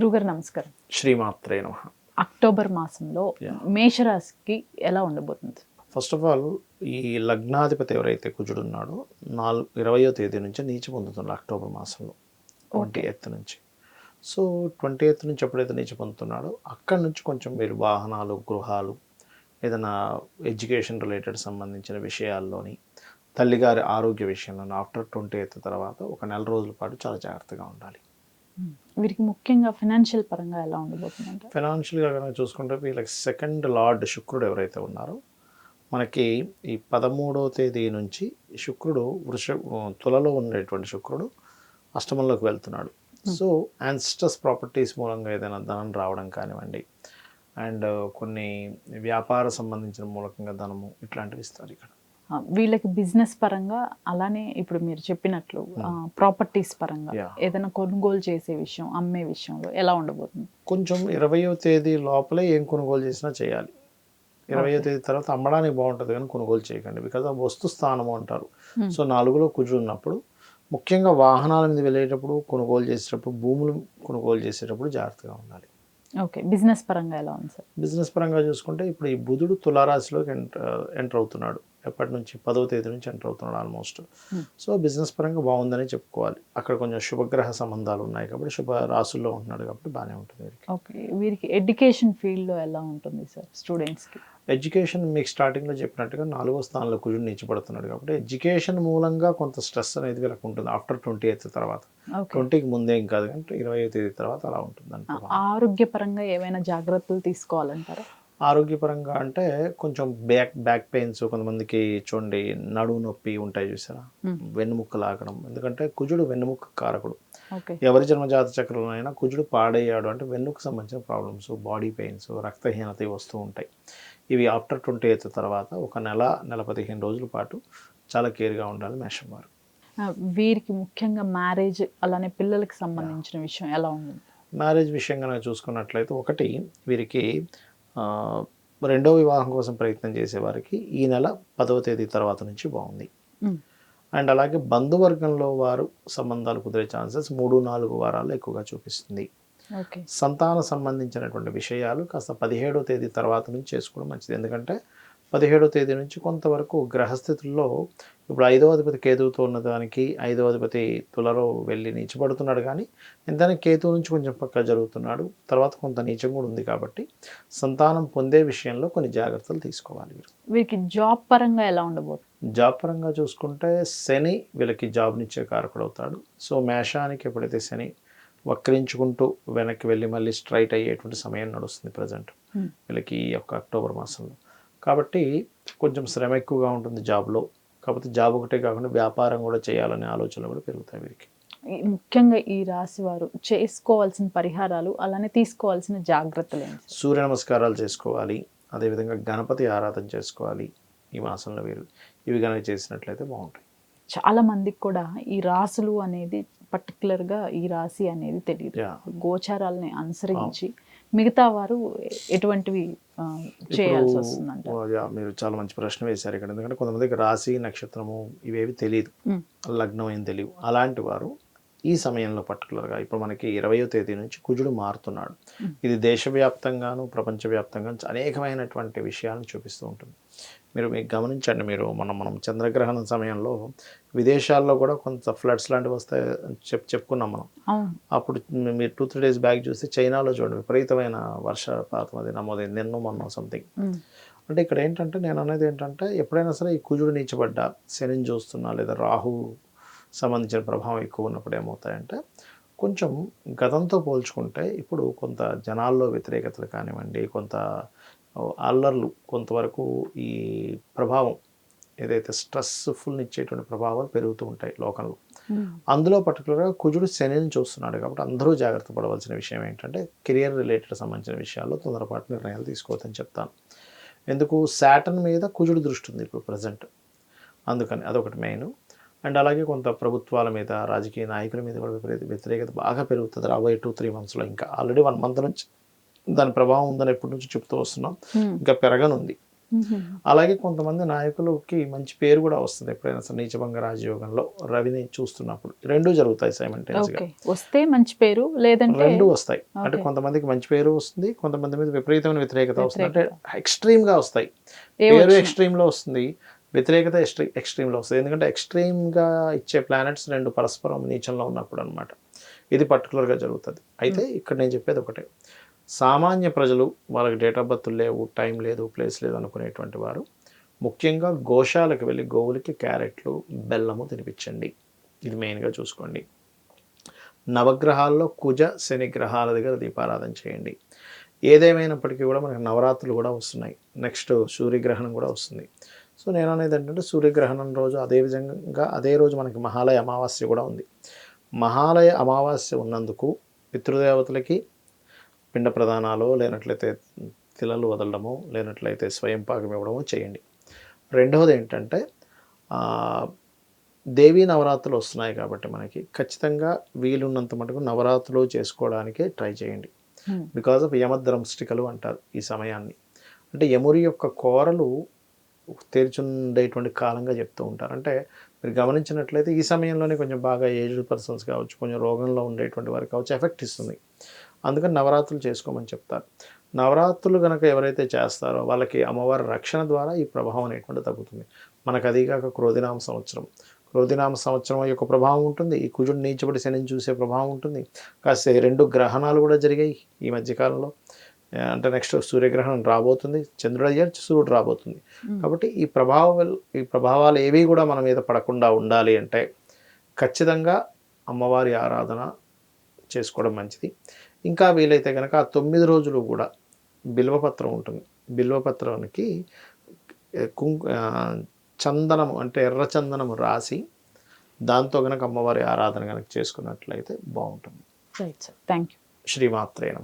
గురుగారు నమస్కారం. శ్రీమాత్రే నమః. అక్టోబర్ మాసంలో మేషరాశికి ఎలా ఉండబోతుంది? ఫస్ట్ ఆఫ్ ఆల్ ఈ లగ్నాధిపతి ఎవరైతే కుజుడు ఉన్నాడో 20వ తేదీ నుంచి నీచ పొందుతున్నాడు అక్టోబర్ మాసంలో 28th నుంచి. సో 28th నుంచి ఎప్పుడైతే నీచ పొందుతున్నాడో అక్కడి నుంచి కొంచెం మీరు వాహనాలు, గృహాలు, ఏదైనా ఎడ్యుకేషన్ రిలేటెడ్ సంబంధించిన విషయాల్లోని, తల్లిగారి ఆరోగ్య విషయంలో ఆఫ్టర్ 28th తర్వాత ఒక నెల రోజుల పాటు చాలా జాగ్రత్తగా ఉండాలి. వీరికి ముఖ్యంగా ఫైనాన్షియల్ పరంగా ఎలా ఉండబోతుంది? ఫైనాన్షియల్గా కనుక చూసుకుంటే వీళ్ళకి సెకండ్ లార్డ్ శుక్రుడు ఎవరైతే ఉన్నారో మనకి ఈ 13వ తేదీ నుంచి శుక్రుడు తులలో ఉండేటువంటి శుక్రుడు అష్టమంలోకి వెళ్తున్నాడు. సో యాన్స్టస్ ప్రాపర్టీస్ మూలంగా ఏదైనా ధనం రావడం కానివ్వండి, అండ్ కొన్ని వ్యాపార సంబంధించిన మూలకంగా ధనము ఇట్లాంటివి ఇస్తారు ఇక్కడ. వీళ్ళకి బిజినెస్ పరంగా, అలానే ఇప్పుడు మీరు చెప్పినట్లు ప్రాపర్టీస్ పరంగా ఏదైనా కొనుగోలు చేసే విషయం, అమ్మే విషయంలో ఎలా ఉండబోతుంది? కొంచెం 20వ తేదీ లోపలే ఏం కొనుగోలు చేసినా చేయాలి. 20వ తేదీ తర్వాత అమ్మడానికి బాగుంటుంది కానీ కొనుగోలు చేయకండి. బికాజ్ ఆ వస్తు స్థానము అంటారు. సో 4లో కుజుడు ఉన్నప్పుడు ముఖ్యంగా వాహనాల మీద వెళ్ళేటప్పుడు, కొనుగోలు చేసేటప్పుడు, భూములు కొనుగోలు చేసేటప్పుడు జాగ్రత్తగా ఉండాలి. ఓకే, బిజినెస్ పరంగా ఎలా ఉంది సార్? బిజినెస్ పరంగా చూసుకుంటే ఇప్పుడు ఈ బుధుడు తులారాశిలోకి ఎంటర్ అవుతున్నాడు. ఎప్పటి నుంచి 10వ తేదీ నుంచి ఎంటర్ అవుతున్నాడు ఆల్మోస్ట్. సో బిజినెస్ పరంగా బాగుందని చెప్పుకోవాలి. అక్కడ కొంచెం శుభగ్రహ సంబంధాలు ఉన్నాయి కాబట్టి శుభ రాశుల్లో ఉంటున్నాడు కాబట్టి బాగానే ఉంటుంది వీరికి. ఓకే, వీరికి ఎడ్యుకేషన్ ఫీల్డ్లో ఎలా ఉంటుంది సార్ స్టూడెంట్స్కి? ఎడ్యుకేషన్ మీకు స్టార్టింగ్లో చెప్పినట్టుగా 4వ స్థానంలో కుజుడు నీచపడుతున్నాడు కాబట్టి ఎడ్యుకేషన్ మూలంగా కొంత స్ట్రెస్ అనేది వీళ్ళకి ఉంటుంది ఆఫ్టర్ 28th తర్వాత. 20కి ముందే ఏం కాదు కానీ 20వ తేదీ తర్వాత అలా ఉంటుంది. ఆరోగ్యపరంగా ఏమైనా జాగ్రత్తలు తీసుకోవాలంటారా? ఆరోగ్యపరంగా అంటే కొంచెం బ్యాక్ పెయిన్స్, కొంతమందికి చూడండి నడుము నొప్పి ఉంటాయి చూసారా, వెన్నుముక్క లాగడం. ఎందుకంటే కుజుడు వెన్నుముక్క కారకుడు. ఎవరి జన్మజాత చక్రంలోనైనా కుజుడు పాడయ్యాడు అంటే వెన్నుకు సంబంధించిన ప్రాబ్లమ్స్, బాడీ పెయిన్స్, రక్తహీనత వస్తూ ఉంటాయి. ఇవి ఆఫ్టర్ 28th తర్వాత ఒక నెల 15 రోజుల పాటు చాలా కేర్గా ఉండాలి మేషం వారు. వీరికి ముఖ్యంగా మ్యారేజ్, అలానే పిల్లలకి సంబంధించిన విషయం ఎలా ఉంది? మ్యారేజ్ విషయంగా చూసుకున్నట్లయితే ఒకటి వీరికి రెండో వివాహం కోసం ప్రయత్నం చేసేవారికి ఈ నెల 10వ తేదీ తర్వాత నుంచి బాగుంది. అండ్ అలాగే బంధువర్గంలో వారు సంబంధాలు కుదిరే ఛాన్సెస్ 3-4 వారాల్లో ఎక్కువగా చూపిస్తుంది. సంతాన సంబంధించినటువంటి విషయాలు కాస్త 17వ తేదీ తర్వాత నుంచి చేసుకోవడం మంచిది. ఎందుకంటే 17వ తేదీ నుంచి కొంతవరకు గ్రహస్థితుల్లో ఇప్పుడు 5వ అధిపతి కేతువుతో ఉన్నదానికి 5వ అధిపతి తులలో వెళ్ళి నీచపడుతున్నాడు. కానీ ఎంతైనా కేతువు నుంచి కొంచెం పక్క జరుగుతున్నాడు. తర్వాత కొంత నీచం కూడా ఉంది కాబట్టి సంతానం పొందే విషయంలో కొన్ని జాగ్రత్తలు తీసుకోవాలి. వీరికి జాబ్ పరంగా ఎలా ఉండబోతుంది? జాబ్ పరంగా చూసుకుంటే శని వీళ్ళకి జాబ్నిచ్చే కారకుడు అవుతాడు. సో మేషానికి ఎప్పుడైతే శని వక్రించుకుంటూ వెనక్కి వెళ్ళి మళ్ళీ స్ట్రైట్ అయ్యేటువంటి సమయం నడుస్తుంది ప్రజెంట్ వీళ్ళకి ఈ యొక్క అక్టోబర్ మాసంలో. కాబట్టి కొంచెం శ్రమ ఎక్కువగా ఉంటుంది జాబ్లో. కాకపోతే జాబ్ ఒకటే కాకుండా వ్యాపారం కూడా చేయాలనే ఆలోచనలు కూడా పెరుగుతాయి వీరికి. ముఖ్యంగా ఈ రాశి వారు చేసుకోవాల్సిన పరిహారాలు, అలానే తీసుకోవాల్సిన జాగ్రత్తలు ఏంటి? సూర్య నమస్కారాలు చేసుకోవాలి, అదేవిధంగా గణపతి ఆరాధన చేసుకోవాలి ఈ మాసంలో వీరు. ఇవి కనుక చేసినట్లయితే బాగుంటాయి. చాలా మందికి కూడా ఈ రాశులు అనేది, పర్టికులర్గా ఈ రాశి అనేది తెలియదు. గోచారాలని అనుసరించి మిగతా వారు ఎటువంటివి చేయాల్సి వస్తుందంట? మీరు చాలా మంచి ప్రశ్న వేశారు ఇక్కడ. ఎందుకంటే కొంతమందికి రాశి, నక్షత్రము ఇవేవి తెలియదు, లగ్నం ఏం తెలియదు. అలాంటి వారు ఈ సమయంలో పర్టికులర్గా ఇప్పుడు మనకి 20వ తేదీ నుంచి కుజుడు మారుతున్నాడు. ఇది దేశవ్యాప్తంగాను ప్రపంచవ్యాప్తంగా అనేకమైనటువంటి విషయాలను చూపిస్తూ ఉంటుంది. మీరు గమనించండి, మీరు మనం చంద్రగ్రహణం సమయంలో విదేశాల్లో కూడా కొంత ఫ్లడ్స్ లాంటివి వస్తాయి చెప్పుకున్నాం మనం. అప్పుడు మీరు 2-3 days బ్యాక్ చూస్తే చైనాలో చూడండి విపరీతమైన వర్షపాతం అది నమోదైంది నిన్న మొన్న సంథింగ్. అంటే ఇక్కడ ఏంటంటే నేను అనేది ఏంటంటే ఎప్పుడైనా సరే ఈ కుజుడు నీచబడ్డా, శనిని చూస్తున్నా, లేదా రాహు సంబంధించిన ప్రభావం ఎక్కువ ఉన్నప్పుడు ఏమవుతాయంటే కొంచెం గతంతో పోల్చుకుంటే ఇప్పుడు కొంత జనాల్లో వ్యతిరేకతలు కానివ్వండి, కొంత అల్లర్లు, కొంతవరకు ఈ ప్రభావం ఏదైతే స్ట్రెస్ఫుల్ని ఇచ్చేటువంటి ప్రభావాలు పెరుగుతూ ఉంటాయి లోకంలో. అందులో పర్టికులర్గా కుజుడు శనిని చూస్తున్నాడు కాబట్టి అందరూ జాగ్రత్త పడవలసిన విషయం ఏంటంటే కెరియర్ రిలేటెడ్ సంబంధించిన విషయాల్లో తొందరపాటు నిర్ణయాలు తీసుకోవద్దని చెప్తాను. ఎందుకు, శాటర్న్ మీద కుజుడు దృష్టి ఉంది ఇప్పుడు ప్రజెంట్, అందుకని అదొకటి మెయిన్. అండ్ అలాగే కొంత ప్రభుత్వాల మీద, రాజకీయ నాయకుల మీద కూడా వ్యతిరేకత బాగా పెరుగుతుంది రాబోయే 2-3 monthsలో. ఇంకా ఆల్రెడీ 1 month నుంచి దాని ప్రభావం ఉందని ఎప్పటి నుంచి చెప్తూ వస్తున్నాం, ఇంకా పెరగనుంది. అలాగే కొంతమంది నాయకులకి మంచి పేరు కూడా వస్తుంది ఎప్పుడైనా సరే నీచభంగ రాజయోగంలో రవిని చూస్తున్నప్పుడు. రెండూ జరుగుతాయి సైమల్టేనియస్గా. ఓకే, వస్తే మంచి పేరు, లేదంటే రెండూ వస్తాయి. అంటే ఓకే. కొంతమందికి మంచి పేరు వస్తుంది, కొంతమంది మీద విపరీతమైన వ్యతిరేకత వస్తుంది. అంటే వ్యతిరేకత. ఎక్స్ట్రీమ్గా వస్తాయి. ఏ పేరు వచ్చినా. ఎక్స్ట్రీమ్లో వస్తుంది, వ్యతిరేకత ఎక్స్ట్రీమ్లో వస్తుంది. ఎందుకంటే ఎక్స్ట్రీమ్గా ఇచ్చే ప్లానెట్స్ రెండు పరస్పరం నీచంలో ఉన్నప్పుడు అనమాట. ఇది పర్టికులర్గా జరుగుతుంది. అయితే ఇక్కడ నేను చెప్పేది ఒకటే, సామాన్య ప్రజలు వాళ్ళకి డేట్ ఆఫ్ బర్త్ లేవు, టైం లేదు, ప్లేస్ లేదు అనుకునేటువంటి వారు ముఖ్యంగా గోశాలకు వెళ్ళి గోవులకి క్యారెట్లు, బెల్లము తినిపించండి. ఇది మెయిన్గా చూసుకోండి. నవగ్రహాల్లో కుజ శని గ్రహాల దగ్గర దీపారాధన చేయండి. ఏదేమైనప్పటికీ కూడా మనకు నవరాత్రులు కూడా వస్తున్నాయి. నెక్స్ట్ సూర్యగ్రహణం కూడా వస్తుంది. సో నేను అనేది ఏంటంటే సూర్యగ్రహణం రోజు అదే రోజు మనకి మహాలయ అమావాస్య కూడా ఉంది. మహాలయ అమావాస్య ఉన్నందుకు పితృదేవతలకి పిండ ప్రదానాలు, లేనట్లయితే తిలలు వదలడము, లేనట్లయితే స్వయం పాకం ఇవ్వడము చేయండి. రెండవది ఏంటంటే దేవీ నవరాత్రులు వస్తున్నాయి కాబట్టి మనకి ఖచ్చితంగా వీలున్నంత మటుకు నవరాత్రులు చేసుకోవడానికి ట్రై చేయండి. బికాజ్ ఆఫ్ యమద్రంష్టికలు అంటారు ఈ సమయాన్ని. అంటే యముడి యొక్క కోరలు తెరిచుండేటువంటి కాలంగా చెప్తూ ఉంటారు. అంటే మీరు గమనించినట్లయితే ఈ సమయంలోనే కొంచెం బాగా ఏజ్డ్ పర్సన్స్ కావచ్చు, కొంచెం రోగంలో ఉండేటువంటి వారికి కావచ్చు ఎఫెక్ట్ ఇస్తుంది. అందుకని నవరాత్రులు చేసుకోమని చెప్తారు. నవరాత్రులు కనుక ఎవరైతే చేస్తారో వాళ్ళకి అమ్మవారి రక్షణ ద్వారా ఈ ప్రభావం అనేటువంటి తగ్గుతుంది. మనకు అదిగాక క్రోధినామ సంవత్సరం యొక్క ప్రభావం ఉంటుంది. ఈ కుజుడు నీచబడి శనిని చూసే ప్రభావం ఉంటుంది. కాస్త 2 గ్రహణాలు కూడా జరిగాయి ఈ మధ్యకాలంలో. అంటే నెక్స్ట్ సూర్యగ్రహణం రాబోతుంది, చంద్రుడు అయ్యారు, సూర్యుడు రాబోతుంది. కాబట్టి ఈ ప్రభావాలు ఏవి కూడా మన మీద పడకుండా ఉండాలి అంటే ఖచ్చితంగా అమ్మవారి ఆరాధన చేసుకోవడం మంచిది. ఇంకా వీలైతే కనుక ఆ 9 రోజులు కూడా బిల్వపత్రం ఉంటుంది. బిల్వపత్రానికి చందనము అంటే ఎర్ర చందనము రాసి దాంతో కనుక అమ్మవారి ఆరాధన కనుక చేసుకున్నట్లయితే బాగుంటుంది. Right sir, thank you. శ్రీమాత్రే నమః.